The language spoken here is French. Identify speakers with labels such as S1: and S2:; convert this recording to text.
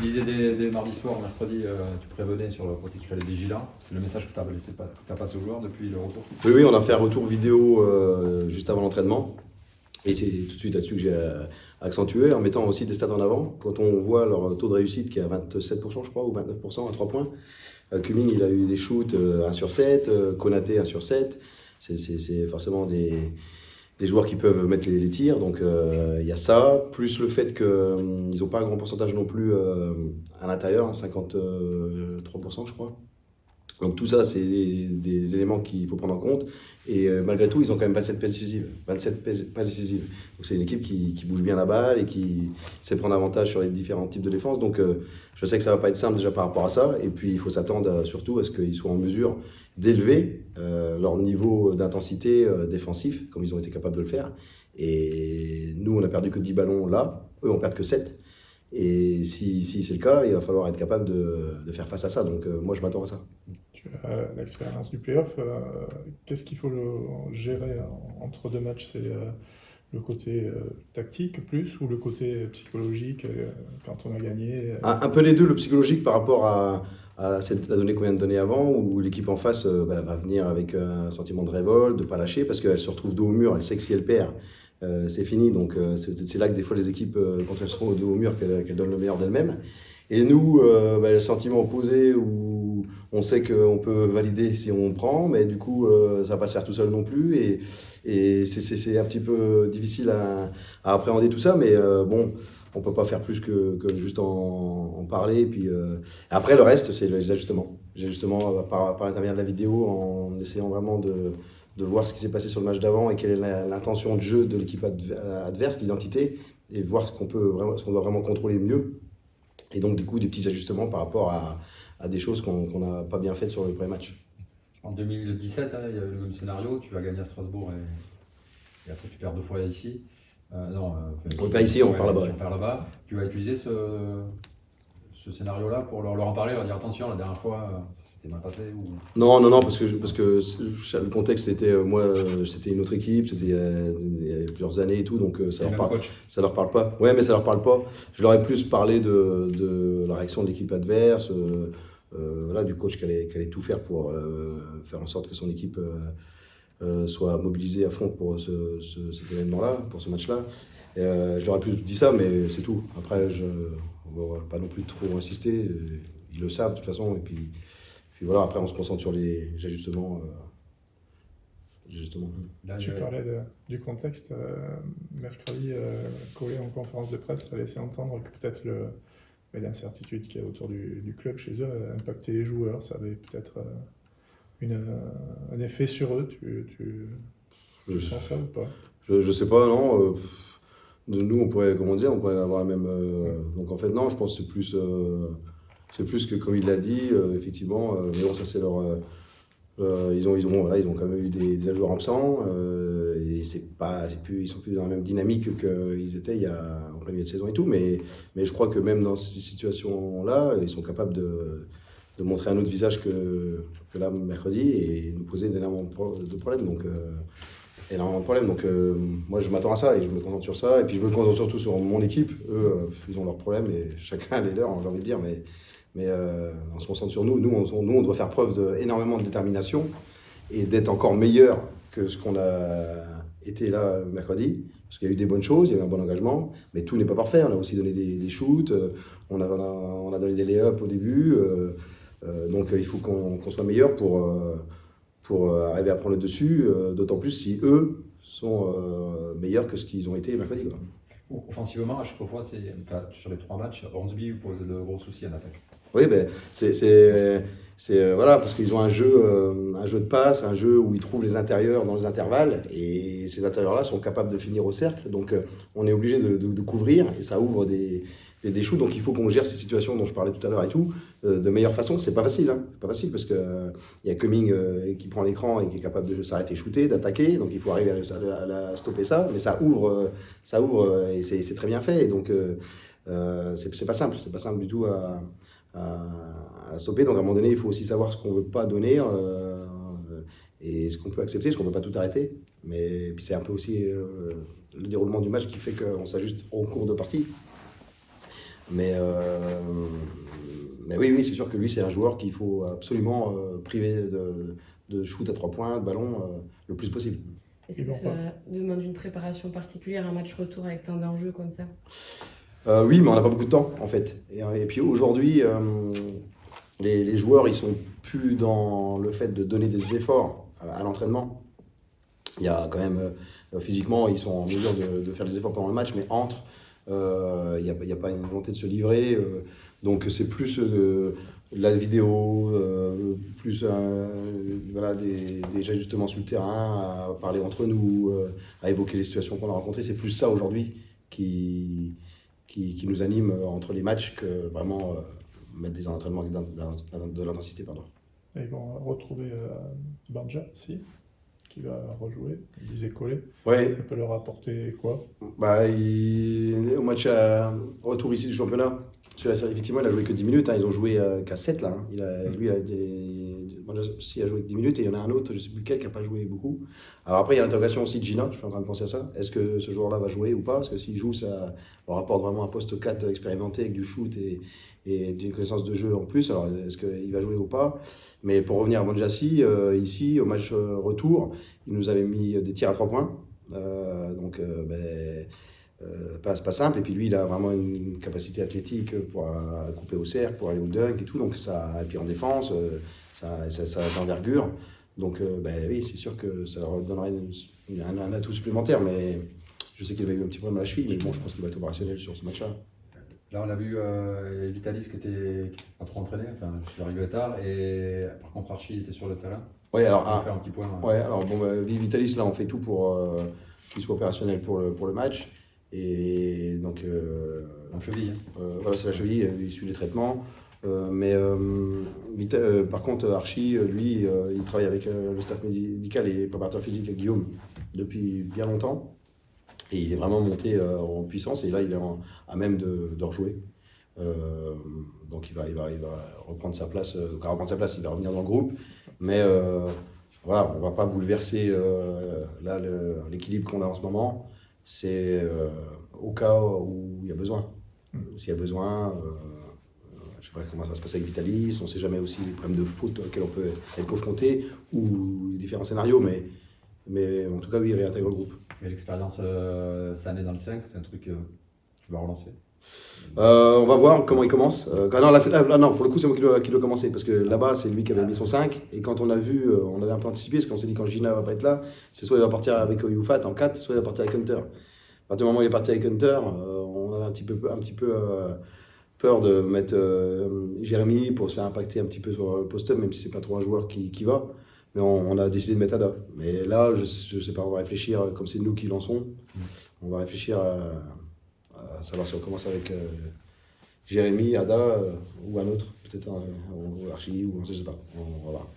S1: disais dès mardi soir, mercredi, tu prévenais sur le côté qu'il fallait des vigilants. C'est le message que tu as passé aux joueurs depuis le retour?
S2: Oui, oui, on a fait un retour vidéo juste avant l'entraînement. Et c'est tout de suite là-dessus que j'ai accentué, en mettant aussi des stats en avant. Quand on voit leur taux de réussite qui est à 27%, je crois, ou 29% à 3 points, Cumming, il a eu des shoots 1 sur 7, Konaté 1 sur 7. C'est forcément des joueurs qui peuvent mettre les tirs. Donc il y a ça, plus le fait qu'ils n'ont pas un grand pourcentage non plus à l'intérieur, 53% je crois. Donc tout ça, c'est des éléments qu'il faut prendre en compte. Et malgré tout, ils ont quand même 27 passes décisives. 27 passes décisives. Donc c'est une équipe qui bouge bien la balle et qui sait prendre avantage sur les différents types de défense. Donc je sais que ça ne va pas être simple déjà par rapport à ça. Et puis il faut s'attendre surtout à ce qu'ils soient en mesure d'élever leur niveau d'intensité défensif, comme ils ont été capables de le faire. Et nous, on n'a perdu que 10 ballons là. Eux, on perd que 7. Et si c'est le cas, il va falloir être capable de faire face à ça. Donc moi, je m'attends à ça.
S3: Tu as l'expérience du playoff. Qu'est-ce qu'il faut gérer entre deux matchs? C'est le côté tactique plus ou le côté psychologique quand on a gagné?
S2: Un peu les deux, le psychologique par rapport à la donnée qu'on vient de donner avant, où l'équipe en face va venir avec un sentiment de révolte, de ne pas lâcher, parce qu'elle se retrouve dos au mur, elle sait que si elle perd, c'est fini. Donc c'est là que des fois les équipes, quand elles sont dos au mur, qu'elles donnent le meilleur d'elles-mêmes. Et nous, le sentiment opposé, où on sait qu'on peut valider si on prend, mais du coup, ça ne va pas se faire tout seul non plus. Et c'est un petit peu difficile à appréhender tout ça, mais bon, on ne peut pas faire plus que juste en parler. Et puis, après, le reste, c'est les ajustements. Les ajustements par l'intermédiaire de la vidéo, en essayant vraiment de voir ce qui s'est passé sur le match d'avant et quelle est l'intention de jeu de l'équipe adverse, l'identité, et voir ce qu'on doit vraiment contrôler mieux. Et donc, du coup, des petits ajustements par rapport à des choses qu'on n'a pas bien faites sur le premier match.
S1: En 2017, il y a eu le même scénario. Tu vas gagner à Strasbourg et après tu perds 2 fois ici.
S2: On perd ici, on perd là-bas.
S1: On perd là-bas. Tu vas utiliser ce scénario-là pour leur en parler, leur dire attention, la dernière fois, ça s'était mal passé ou...
S2: Non, parce que le contexte, c'était c'était une autre équipe, c'était il y a plusieurs années et tout, donc ça leur parle pas. Ouais, mais ça leur parle pas. Je leur ai plus parlé de la réaction de l'équipe adverse, voilà, du coach qui allait tout faire pour faire en sorte que son équipe soit mobilisée à fond pour cet événement-là, pour ce match-là. Je leur ai plus dit ça, mais c'est tout. Après, on va pas non plus trop insister. Ils le savent de toute façon. Et puis voilà, après, on se concentre sur les ajustements.
S3: Là, tu parlais du contexte. Mercredi, Collet en conférence de presse a laissé entendre que peut-être l'incertitude qu'il y a autour du club chez eux a impacté les joueurs. Ça avait peut-être un effet sur eux. Tu sens ça ou pas?
S2: Je sais pas, non. Nous, on pourrait avoir la même. Donc en fait, non, je pense que c'est plus que comme il l'a dit, effectivement. Mais bon, ça c'est leur. Ils ont quand même eu des joueurs absents et ils sont plus dans la même dynamique qu'ils étaient en plein milieu de saison et tout. Mais je crois que même dans ces situations-là, ils sont capables de montrer un autre visage que là mercredi et nous poser énormément de problèmes. Donc moi je m'attends à ça et je me concentre sur ça. Et puis je me concentre surtout sur mon équipe. Eux, ils ont leurs problèmes et chacun a les leurs, j'ai envie de dire. Mais on se concentre sur nous. Nous, on doit faire preuve d'énormément de détermination et d'être encore meilleur que ce qu'on a été là mercredi. Parce qu'il y a eu des bonnes choses, il y a eu un bon engagement, mais tout n'est pas parfait. On a aussi donné des shoots, on a donné des lay-ups au début. Donc il faut qu'on soit meilleur pour arriver à prendre le dessus, d'autant plus si eux sont meilleurs que ce qu'ils ont été mercredi.
S1: Offensivement, à chaque fois, sur les 3 matchs, Hornsby pose de gros soucis en attaque.
S2: Oui, voilà, parce qu'ils ont un jeu de passe, un jeu où ils trouvent les intérieurs dans les intervalles, et ces intérieurs-là sont capables de finir au cercle. Donc on est obligé de couvrir, et ça ouvre des shoots. Donc il faut qu'on gère ces situations dont je parlais tout à l'heure et tout, de meilleure façon. C'est pas facile, hein. C'est pas facile parce qu'il y a Cumming qui prend l'écran et qui est capable de s'arrêter, shooter, d'attaquer. Donc il faut arriver à stopper ça, mais ça ouvre et c'est très bien fait. Et donc c'est pas simple du tout à stopper. Donc à un moment donné, il faut aussi savoir ce qu'on veut pas donner et ce qu'on peut accepter, ce qu'on peut pas tout arrêter. Mais puis c'est un peu aussi le déroulement du match qui fait qu'on s'ajuste en cours de partie. Mais Mais oui, c'est sûr que lui, c'est un joueur qu'il faut absolument priver de shoot à 3 points, de ballon, le plus possible.
S4: Est-ce que ça demande une préparation particulière, un match retour avec tant d'enjeux comme ça?
S2: Oui, mais on n'a pas beaucoup de temps, en fait. Et puis aujourd'hui, les joueurs, ils sont plus dans le fait de donner des efforts à l'entraînement. Il y a quand même, physiquement, ils sont en mesure de faire des efforts pendant le match, mais il n'y a pas une volonté de se livrer. Donc c'est plus la vidéo, plus voilà, des ajustements sur le terrain, à parler entre nous, à évoquer les situations qu'on a rencontrées. C'est plus ça aujourd'hui qui nous anime entre les matchs que vraiment mettre des entraînements avec de l'intensité.
S3: Et ils vont retrouver Banja, si, qui va rejouer, il disait Collet.
S2: Ouais.
S3: Ça peut leur apporter quoi?
S2: Au match retour ici du championnat, effectivement, il a joué que 10 minutes. Ils ont joué qu'à 7 là. Lui, Banja a joué que 10 minutes et il y en a un autre, je ne sais plus lequel, qui n'a pas joué beaucoup. Alors après, il y a l'interrogation aussi de Gina, je suis en train de penser à ça. Est-ce que ce joueur-là va jouer ou pas? Parce que s'il joue, ça leur apporte vraiment un poste 4 expérimenté avec du shoot et d'une connaissance de jeu en plus. Alors est-ce qu'il va jouer ou pas? Mais pour revenir à Banjassi, ici, au match retour, il nous avait mis des tirs à 3 points. Pas simple. Et puis lui, il a vraiment une capacité athlétique pour couper au cercle, pour aller au dunk et tout. Donc et puis en défense, ça a d'envergure. Donc oui, c'est sûr que ça leur donnerait un atout supplémentaire. Mais je sais qu'il avait eu un petit problème à la cheville, mais bon, je pense qu'il va être opérationnel sur ce match-là.
S1: Là, on a vu Vitalis qui s'est pas trop entraîné, enfin, je suis arrivé tard, et par contre Archie était sur le terrain.
S2: Ouais, alors,
S1: on va faire un petit point.
S2: Ouais, alors bon, Vitalis, là, on fait tout pour qu'il soit opérationnel pour le match. Et donc.
S1: En cheville.
S2: Voilà, c'est la cheville, il suit les traitements. Par contre, Archie, lui, il travaille avec le staff médical et préparateur physique Guillaume depuis bien longtemps. Et il est vraiment monté en puissance et là, il est à même de rejouer. Donc il va reprendre sa place. Il va revenir dans le groupe. Mais voilà, on ne va pas bouleverser là l'équilibre qu'on a en ce moment. C'est au cas où il y a besoin. S'il y a besoin, je ne sais pas comment ça va se passer avec Vitalis, on ne sait jamais aussi les problèmes de faute auxquels on peut être confronté ou les différents scénarios, mais en tout cas, oui, il réintègre le groupe.
S1: Et l'expérience Sané dans le 5, c'est un truc que tu vas relancer?
S2: On va voir comment il commence. Non, pour le coup, c'est moi qui dois commencer, parce que là-bas, c'est lui qui avait mis son 5, et quand on a vu, on avait un peu anticipé, parce qu'on s'est dit quand Gina va pas être là, c'est soit il va partir avec Youfat en 4, soit il va partir avec Hunter. À partir du moment où il est parti avec Hunter, on avait un petit peu peur de mettre Jérémy pour se faire impacter un petit peu sur le post-up, même si c'est pas trop un joueur qui va. Mais on a décidé de mettre Ada. Mais là, je sais pas, on va réfléchir, comme c'est nous qui lançons, on va réfléchir à savoir si on commence avec Jérémy, Ada ou un autre, peut-être Archie, ou on ne sait pas, on va voir.